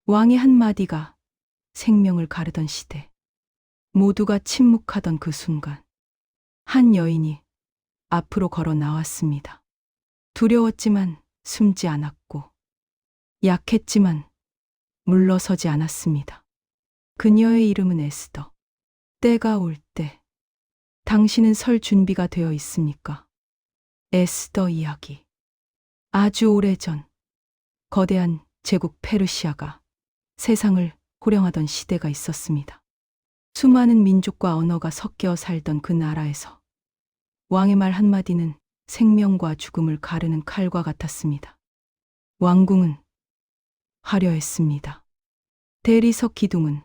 왕의 한마디가 생명을 가르던 시대. 모두가 침묵하던 그 순간. 한 여인이 앞으로 걸어 나왔습니다. 두려웠지만 숨지 않았고, 약했지만 물러서지 않았습니다. 그녀의 이름은 에스더. 때가 올 때, 당신은 설 준비가 되어 있습니까? 에스더 이야기. 아주 오래전, 거대한 제국 페르시아가 세상을 호령하던 시대가 있었습니다. 수많은 민족과 언어가 섞여 살던 그 나라에서 왕의 말 한마디는 생명과 죽음을 가르는 칼과 같았습니다. 왕궁은 화려했습니다. 대리석 기둥은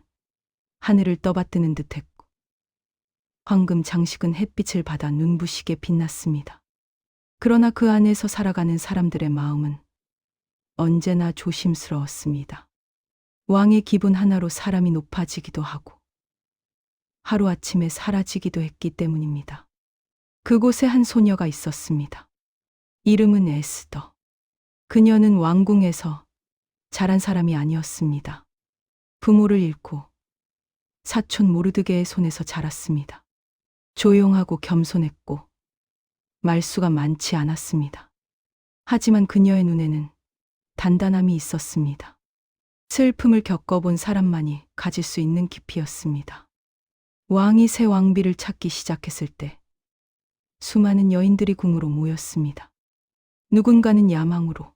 하늘을 떠받드는 듯했고, 황금 장식은 햇빛을 받아 눈부시게 빛났습니다. 그러나 그 안에서 살아가는 사람들의 마음은 언제나 조심스러웠습니다. 왕의 기분 하나로 사람이 높아지기도 하고 하루아침에 사라지기도 했기 때문입니다. 그곳에 한 소녀가 있었습니다. 이름은 에스더. 그녀는 왕궁에서 자란 사람이 아니었습니다. 부모를 잃고 사촌 모르드게의 손에서 자랐습니다. 조용하고 겸손했고 말수가 많지 않았습니다. 하지만 그녀의 눈에는 단단함이 있었습니다. 슬픔을 겪어본 사람만이 가질 수 있는 깊이였습니다. 왕이 새 왕비를 찾기 시작했을 때 수많은 여인들이 궁으로 모였습니다. 누군가는 야망으로,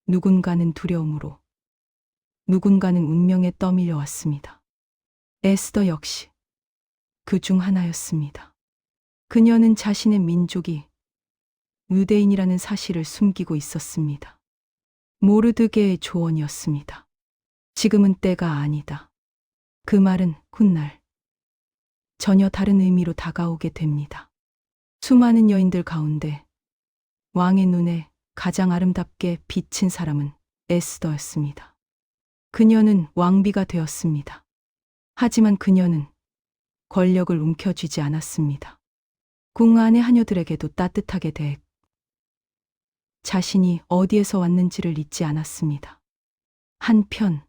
누군가는 두려움으로, 누군가는 운명에 떠밀려 왔습니다. 에스더 역시 그 중 하나였습니다. 그녀는 자신의 민족이 유대인이라는 사실을 숨기고 있었습니다. 모르드게의 조언이었습니다. 지금은 때가 아니다. 그 말은 훗날 전혀 다른 의미로 다가오게 됩니다. 수많은 여인들 가운데 왕의 눈에 가장 아름답게 비친 사람은 에스더였습니다. 그녀는 왕비가 되었습니다. 하지만 그녀는 권력을 움켜쥐지 않았습니다. 궁 안의 하녀들에게도 따뜻하게 대했고 자신이 어디에서 왔는지를 잊지 않았습니다. 한편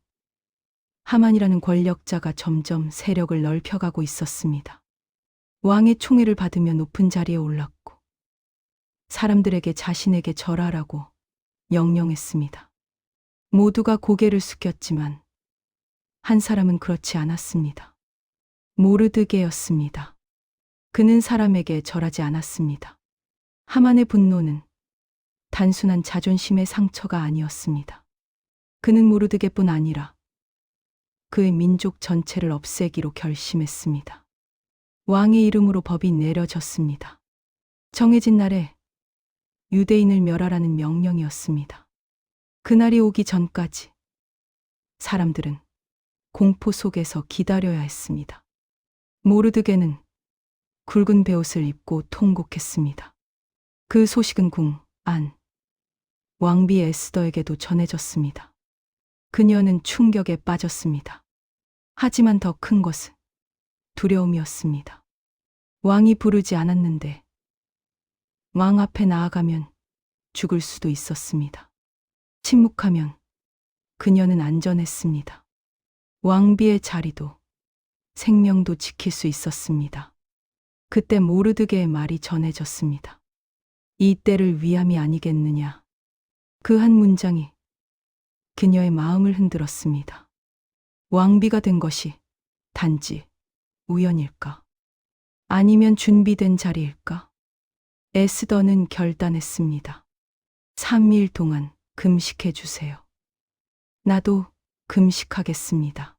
하만이라는 권력자가 점점 세력을 넓혀가고 있었습니다. 왕의 총애를 받으며 높은 자리에 올랐고 사람들에게 자신에게 절하라고 명령했습니다. 모두가 고개를 숙였지만 한 사람은 그렇지 않았습니다. 모르드게였습니다. 그는 사람에게 절하지 않았습니다. 하만의 분노는 단순한 자존심의 상처가 아니었습니다. 그는 모르드게뿐 아니라 그의 민족 전체를 없애기로 결심했습니다. 왕의 이름으로 법이 내려졌습니다. 정해진 날에 유대인을 멸하라는 명령이었습니다. 그날이 오기 전까지 사람들은 공포 속에서 기다려야 했습니다. 모르드게는 굵은 베옷을 입고 통곡했습니다. 그 소식은 궁 안 왕비 에스더에게도 전해졌습니다. 그녀는 충격에 빠졌습니다. 하지만 더 큰 것은 두려움이었습니다. 왕이 부르지 않았는데 왕 앞에 나아가면 죽을 수도 있었습니다. 침묵하면 그녀는 안전했습니다. 왕비의 자리도 생명도 지킬 수 있었습니다. 그때 모르드게의 말이 전해졌습니다. 이 때를 위함이 아니겠느냐. 그 한 문장이 그녀의 마음을 흔들었습니다. 왕비가 된 것이 단지 우연일까? 아니면 준비된 자리일까? 에스더는 결단했습니다. 3일 동안 금식해 주세요. 나도 금식하겠습니다.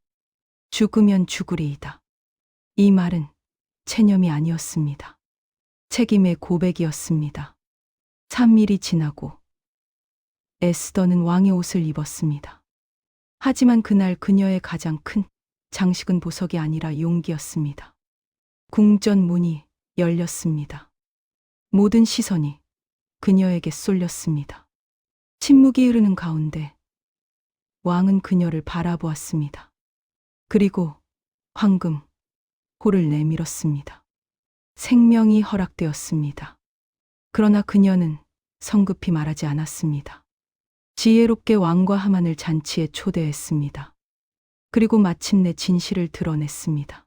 죽으면 죽으리이다. 이 말은 체념이 아니었습니다. 책임의 고백이었습니다. 3일이 지나고 에스더는 왕의 옷을 입었습니다. 하지만 그날 그녀의 가장 큰 장식은 보석이 아니라 용기였습니다. 궁전 문이 열렸습니다. 모든 시선이 그녀에게 쏠렸습니다. 침묵이 흐르는 가운데 왕은 그녀를 바라보았습니다. 그리고 황금 호를 내밀었습니다. 생명이 허락되었습니다. 그러나 그녀는 성급히 말하지 않았습니다. 지혜롭게 왕과 하만을 잔치에 초대했습니다. 그리고 마침내 진실을 드러냈습니다.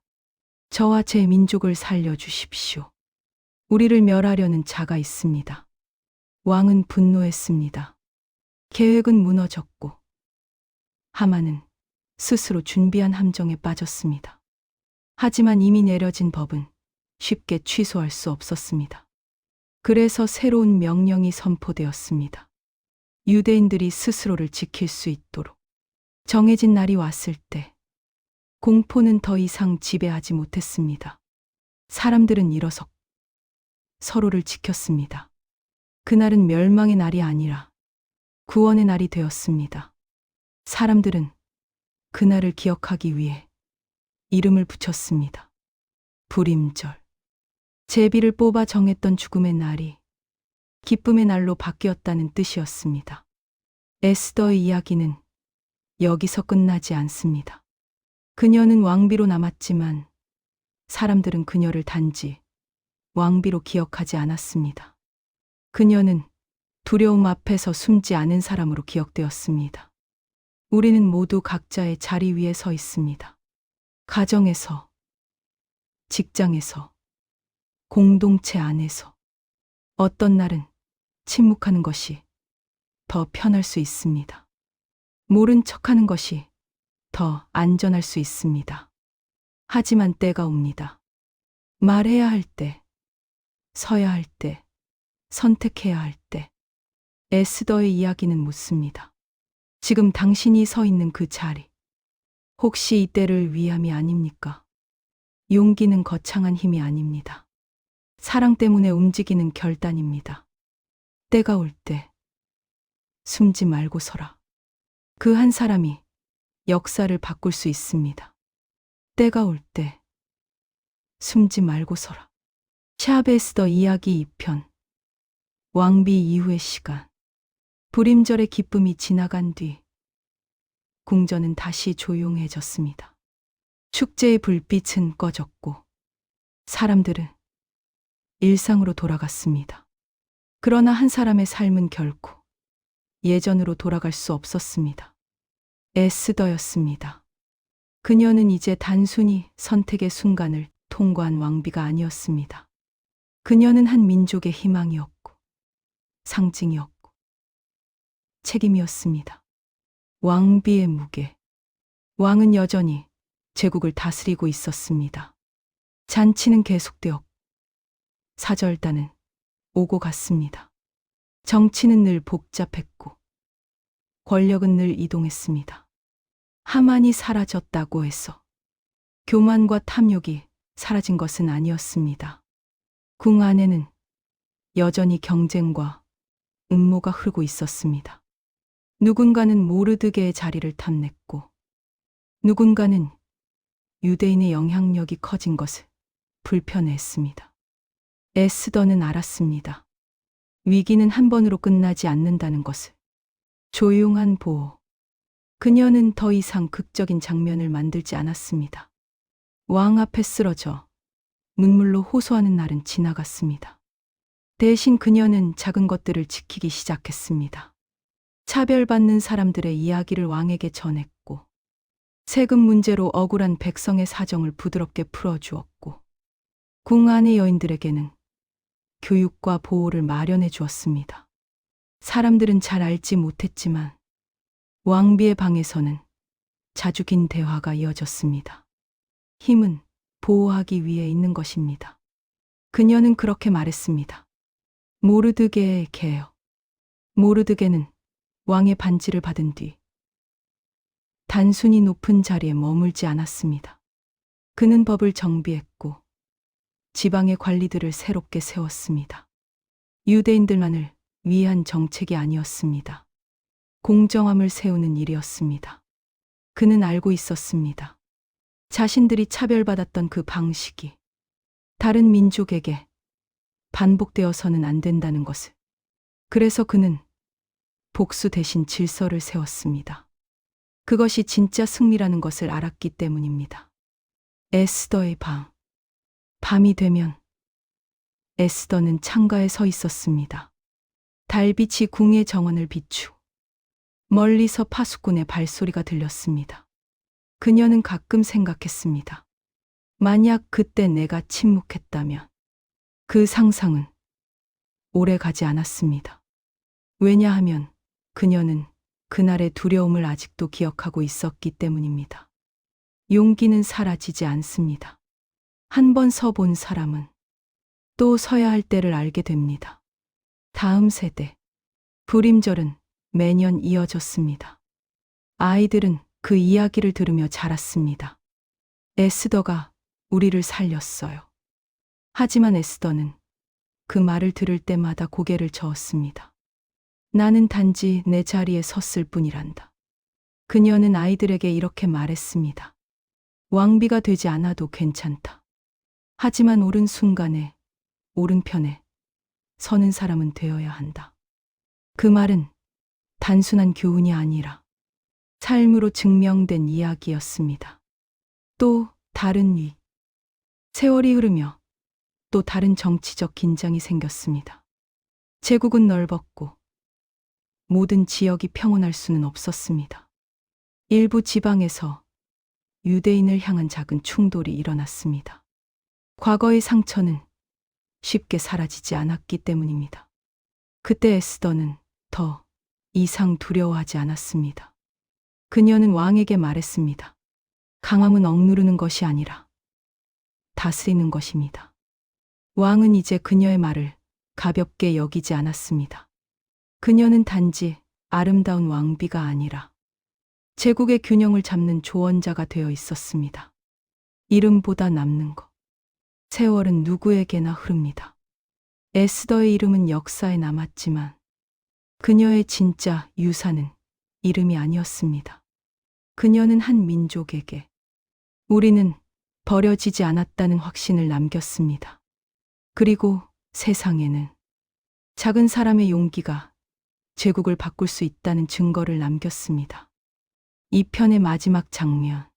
저와 제 민족을 살려주십시오. 우리를 멸하려는 자가 있습니다. 왕은 분노했습니다. 계획은 무너졌고 하만은 스스로 준비한 함정에 빠졌습니다. 하지만 이미 내려진 법은 쉽게 취소할 수 없었습니다. 그래서 새로운 명령이 선포되었습니다. 유대인들이 스스로를 지킬 수 있도록 정해진 날이 왔을 때 공포는 더 이상 지배하지 못했습니다. 사람들은 일어섰고 서로를 지켰습니다. 그날은 멸망의 날이 아니라 구원의 날이 되었습니다. 사람들은 그날을 기억하기 위해 이름을 붙였습니다. 불임절. 제비를 뽑아 정했던 죽음의 날이 기쁨의 날로 바뀌었다는 뜻이었습니다. 에스더의 이야기는 여기서 끝나지 않습니다. 그녀는 왕비로 남았지만 사람들은 그녀를 단지 왕비로 기억하지 않았습니다. 그녀는 두려움 앞에서 숨지 않은 사람으로 기억되었습니다. 우리는 모두 각자의 자리 위에 서 있습니다. 가정에서, 직장에서, 공동체 안에서. 어떤 날은 침묵하는 것이 더 편할 수 있습니다. 모른 척하는 것이 더 안전할 수 있습니다. 하지만 때가 옵니다. 말해야 할 때, 서야 할 때, 선택해야 할 때. 에스더의 이야기는 묻습니다. 지금 당신이 서 있는 그 자리, 혹시 이때를 위함이 아닙니까? 용기는 거창한 힘이 아닙니다. 사랑 때문에 움직이는 결단입니다. 때가 올 때 숨지 말고 서라. 그 한 사람이 역사를 바꿀 수 있습니다. 때가 올 때 숨지 말고 서라. 샵 에스더 이야기 2편. 왕비 이후의 시간. 불임절의 기쁨이 지나간 뒤 궁전은 다시 조용해졌습니다. 축제의 불빛은 꺼졌고 사람들은 일상으로 돌아갔습니다. 그러나 한 사람의 삶은 결코 예전으로 돌아갈 수 없었습니다. 에스더였습니다. 그녀는 이제 단순히 선택의 순간을 통과한 왕비가 아니었습니다. 그녀는 한 민족의 희망이었고 상징이었고 책임이었습니다. 왕비의 무게. 왕은 여전히 제국을 다스리고 있었습니다. 잔치는 계속되었고 사절단은 오고 갔습니다. 정치는 늘 복잡했고 권력은 늘 이동했습니다. 하만이 사라졌다고 해서 교만과 탐욕이 사라진 것은 아니었습니다. 궁 안에는 여전히 경쟁과 음모가 흐르고 있었습니다. 누군가는 모르드게의 자리를 탐냈고 누군가는 유대인의 영향력이 커진 것을 불편해했습니다. 에스더는 알았습니다. 위기는 한 번으로 끝나지 않는다는 것을. 조용한 보호. 그녀는 더 이상 극적인 장면을 만들지 않았습니다. 왕 앞에 쓰러져 눈물로 호소하는 날은 지나갔습니다. 대신 그녀는 작은 것들을 지키기 시작했습니다. 차별받는 사람들의 이야기를 왕에게 전했고 세금 문제로 억울한 백성의 사정을 부드럽게 풀어주었고 궁 안의 여인들에게는 교육과 보호를 마련해 주었습니다. 사람들은 잘 알지 못했지만 왕비의 방에서는 자주 긴 대화가 이어졌습니다. 힘은 보호하기 위해 있는 것입니다. 그녀는 그렇게 말했습니다. 모르드게의 개요. 모르드게는 왕의 반지를 받은 뒤 단순히 높은 자리에 머물지 않았습니다. 그는 법을 정비했고 지방의 관리들을 새롭게 세웠습니다. 유대인들만을 위한 정책이 아니었습니다. 공정함을 세우는 일이었습니다. 그는 알고 있었습니다. 자신들이 차별받았던 그 방식이 다른 민족에게 반복되어서는 안 된다는 것을. 그래서 그는 복수 대신 질서를 세웠습니다. 그것이 진짜 승리라는 것을 알았기 때문입니다. 에스더의 방. 밤이 되면 에스더는 창가에 서 있었습니다. 달빛이 궁의 정원을 비추 멀리서 파수꾼의 발소리가 들렸습니다. 그녀는 가끔 생각했습니다. 만약 그때 내가 침묵했다면 그 상상은 오래 가지 않았습니다. 왜냐하면 그녀는 그날의 두려움을 아직도 기억하고 있었기 때문입니다. 용기는 사라지지 않습니다. 한 번 서본 사람은 또 서야 할 때를 알게 됩니다. 다음 세대. 불임절은 매년 이어졌습니다. 아이들은 그 이야기를 들으며 자랐습니다. 에스더가 우리를 살렸어요. 하지만 에스더는 그 말을 들을 때마다 고개를 저었습니다. 나는 단지 내 자리에 섰을 뿐이란다. 그녀는 아이들에게 이렇게 말했습니다. 왕비가 되지 않아도 괜찮다. 하지만 옳은 순간에, 옳은 편에 서는 사람은 되어야 한다. 그 말은 단순한 교훈이 아니라 삶으로 증명된 이야기였습니다. 또 다른 위. 세월이 흐르며 또 다른 정치적 긴장이 생겼습니다. 제국은 넓었고 모든 지역이 평온할 수는 없었습니다. 일부 지방에서 유대인을 향한 작은 충돌이 일어났습니다. 과거의 상처는 쉽게 사라지지 않았기 때문입니다. 그때 에스더는 더 이상 두려워하지 않았습니다. 그녀는 왕에게 말했습니다. 강함은 억누르는 것이 아니라 다스리는 것입니다. 왕은 이제 그녀의 말을 가볍게 여기지 않았습니다. 그녀는 단지 아름다운 왕비가 아니라 제국의 균형을 잡는 조언자가 되어 있었습니다. 이름보다 남는 것. 세월은 누구에게나 흐릅니다. 에스더의 이름은 역사에 남았지만 그녀의 진짜 유산은 이름이 아니었습니다. 그녀는 한 민족에게 우리는 버려지지 않았다는 확신을 남겼습니다. 그리고 세상에는 작은 사람의 용기가 제국을 바꿀 수 있다는 증거를 남겼습니다. 이 편의 마지막 장면.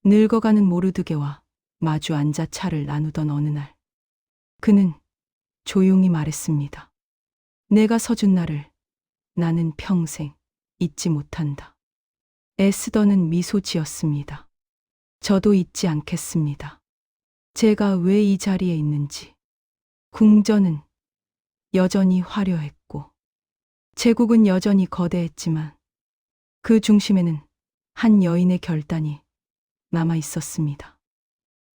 늙어가는 모르드게와 마주 앉아 차를 나누던 어느 날, 그는 조용히 말했습니다. 내가 서준 날을 나는 평생 잊지 못한다. 에스더는 미소 지었습니다. 저도 잊지 않겠습니다. 제가 왜 이 자리에 있는지. 궁전은 여전히 화려했고 제국은 여전히 거대했지만 그 중심에는 한 여인의 결단이 남아 있었습니다.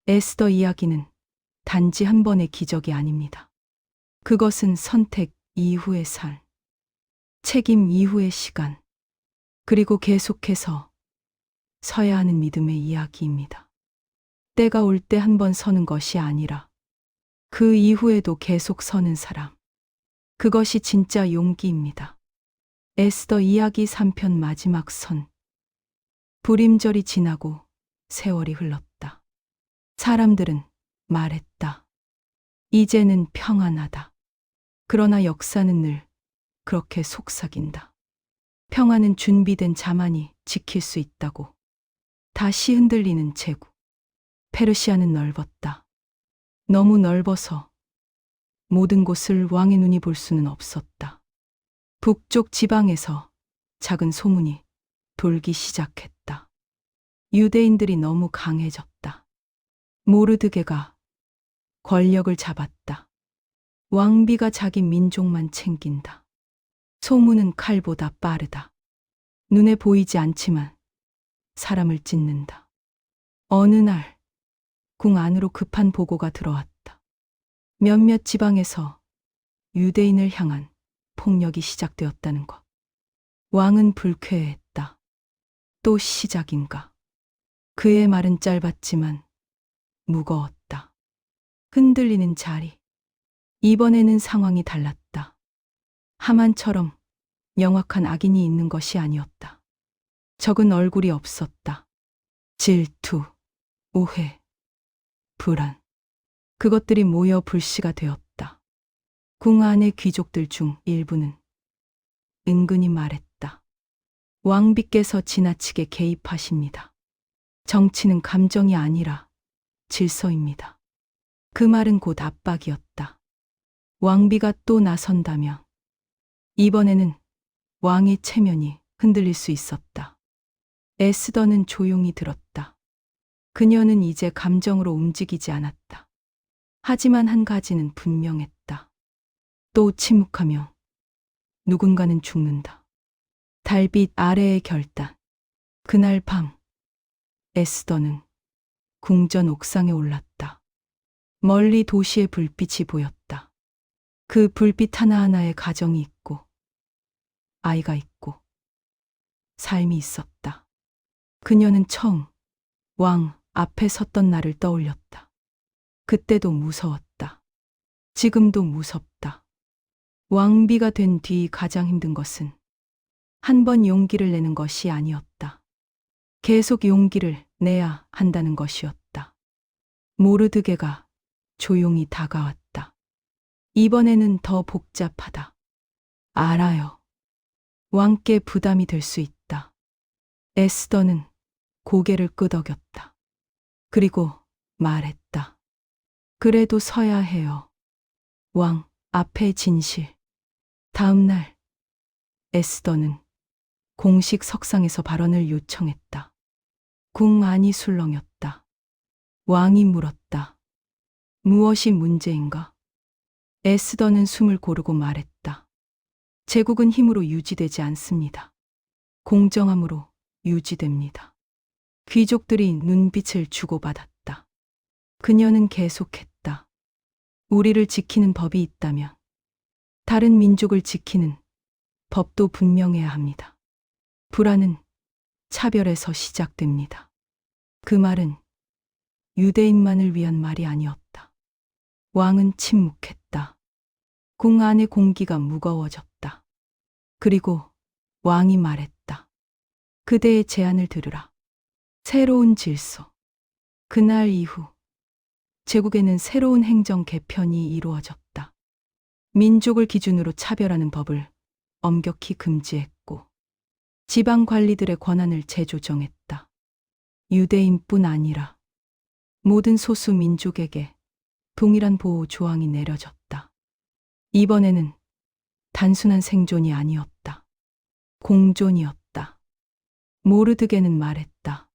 에스더 이야기는 단지 한 번의 기적이 아닙니다. 그것은 선택 이후의 삶, 책임 이후의 시간, 그리고 계속해서 서야 하는 믿음의 이야기입니다. 때가 올 때 한 번 서는 것이 아니라 그 이후에도 계속 서는 사람. 그것이 진짜 용기입니다. 에스더 이야기 3편 마지막 선. 불임절이 지나고 세월이 흘렀다. 사람들은 말했다. 이제는 평안하다. 그러나 역사는 늘 그렇게 속삭인다. 평안은 준비된 자만이 지킬 수 있다고. 다시 흔들리는 제국. 페르시아는 넓었다. 너무 넓어서 모든 곳을 왕의 눈이 볼 수는 없었다. 북쪽 지방에서 작은 소문이 돌기 시작했다. 유대인들이 너무 강해졌다. 모르드게가 권력을 잡았다. 왕비가 자기 민족만 챙긴다. 소문은 칼보다 빠르다. 눈에 보이지 않지만 사람을 찢는다. 어느 날 궁 안으로 급한 보고가 들어왔다. 몇몇 지방에서 유대인을 향한 폭력이 시작되었다는 것. 왕은 불쾌해했다. 또 시작인가. 그의 말은 짧았지만 무거웠다. 흔들리는 자리. 이번에는 상황이 달랐다. 하만처럼 명확한 악인이 있는 것이 아니었다. 적은 얼굴이 없었다. 질투, 오해, 불안. 그것들이 모여 불씨가 되었다. 궁 안의 귀족들 중 일부는 은근히 말했다. 왕비께서 지나치게 개입하십니다. 정치는 감정이 아니라 질서입니다. 그 말은 곧 압박이었다. 왕비가 또 나선다면 이번에는 왕의 체면이 흔들릴 수 있었다. 에스더는 조용히 들었다. 그녀는 이제 감정으로 움직이지 않았다. 하지만 한 가지는 분명했다. 또 침묵하며 누군가는 죽는다. 달빛 아래의 결단. 그날 밤 에스더는 궁전 옥상에 올랐다. 멀리 도시의 불빛이 보였다. 그 불빛 하나하나에 가정이 있고 아이가 있고 삶이 있었다. 그녀는 처음 왕 앞에 섰던 날을 떠올렸다. 그때도 무서웠다. 지금도 무섭다. 왕비가 된 뒤 가장 힘든 것은 한 번 용기를 내는 것이 아니었다. 계속 용기를 내야 한다는 것이었다. 모르드게가 조용히 다가왔다. 이번에는 더 복잡하다. 알아요. 왕께 부담이 될 수 있다. 에스더는 고개를 끄덕였다. 그리고 말했다. 그래도 서야 해요. 왕 앞의 진실. 다음 날 에스더는 공식 석상에서 발언을 요청했다. 궁 안이 술렁였다. 왕이 물었다. 무엇이 문제인가? 에스더는 숨을 고르고 말했다. 제국은 힘으로 유지되지 않습니다. 공정함으로 유지됩니다. 귀족들이 눈빛을 주고받았다. 그녀는 계속했다. 우리를 지키는 법이 있다면 다른 민족을 지키는 법도 분명해야 합니다. 불안은 차별에서 시작됩니다. 그 말은 유대인만을 위한 말이 아니었다. 왕은 침묵했다. 궁 안의 공기가 무거워졌다. 그리고 왕이 말했다. 그대의 제안을 들으라. 새로운 질서. 그날 이후 제국에는 새로운 행정 개편이 이루어졌다. 민족을 기준으로 차별하는 법을 엄격히 금지했고 지방 관리들의 권한을 재조정했다. 유대인뿐 아니라 모든 소수 민족에게 동일한 보호 조항이 내려졌다. 이번에는 단순한 생존이 아니었다. 공존이었다. 모르드게는 말했다.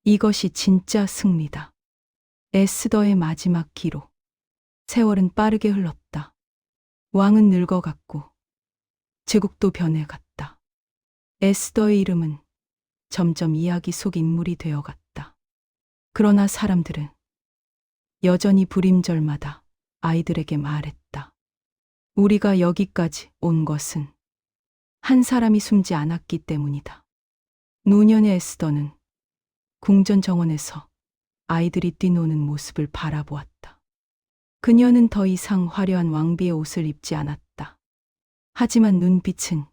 이것이 진짜 승리다. 에스더의 마지막 기로. 세월은 빠르게 흘렀다. 왕은 늙어갔고 제국도 변해갔다. 에스더의 이름은 점점 이야기 속 인물이 되어갔다. 그러나 사람들은 여전히 불임절마다 아이들에게 말했다. 우리가 여기까지 온 것은 한 사람이 숨지 않았기 때문이다. 노년의 에스더는 궁전 정원에서 아이들이 뛰노는 모습을 바라보았다. 그녀는 더 이상 화려한 왕비의 옷을 입지 않았다. 하지만 눈빛은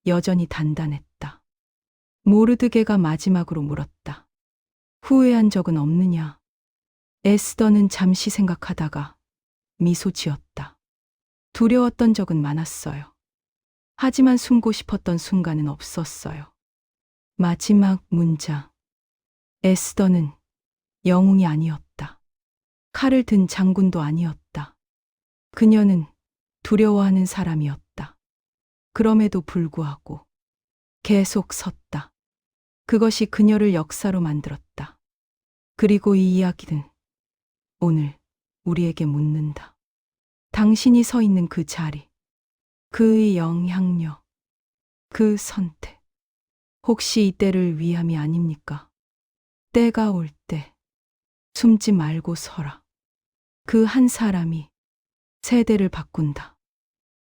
여전히 단단했다. 모르드게가 마지막으로 물었다. 후회한 적은 없느냐? 에스더는 잠시 생각하다가 미소 지었다. 두려웠던 적은 많았어요. 하지만 숨고 싶었던 순간은 없었어요. 마지막 문장. 에스더는 영웅이 아니었다. 칼을 든 장군도 아니었다. 그녀는 두려워하는 사람이었다. 그럼에도 불구하고 계속 섰다. 그것이 그녀를 역사로 만들었다. 그리고 이 이야기는 오늘 우리에게 묻는다. 당신이 서 있는 그 자리, 그의 영향력, 그 선택, 혹시 이때를 위함이 아닙니까? 때가 올 때 숨지 말고 서라. 그 한 사람이 세대를 바꾼다.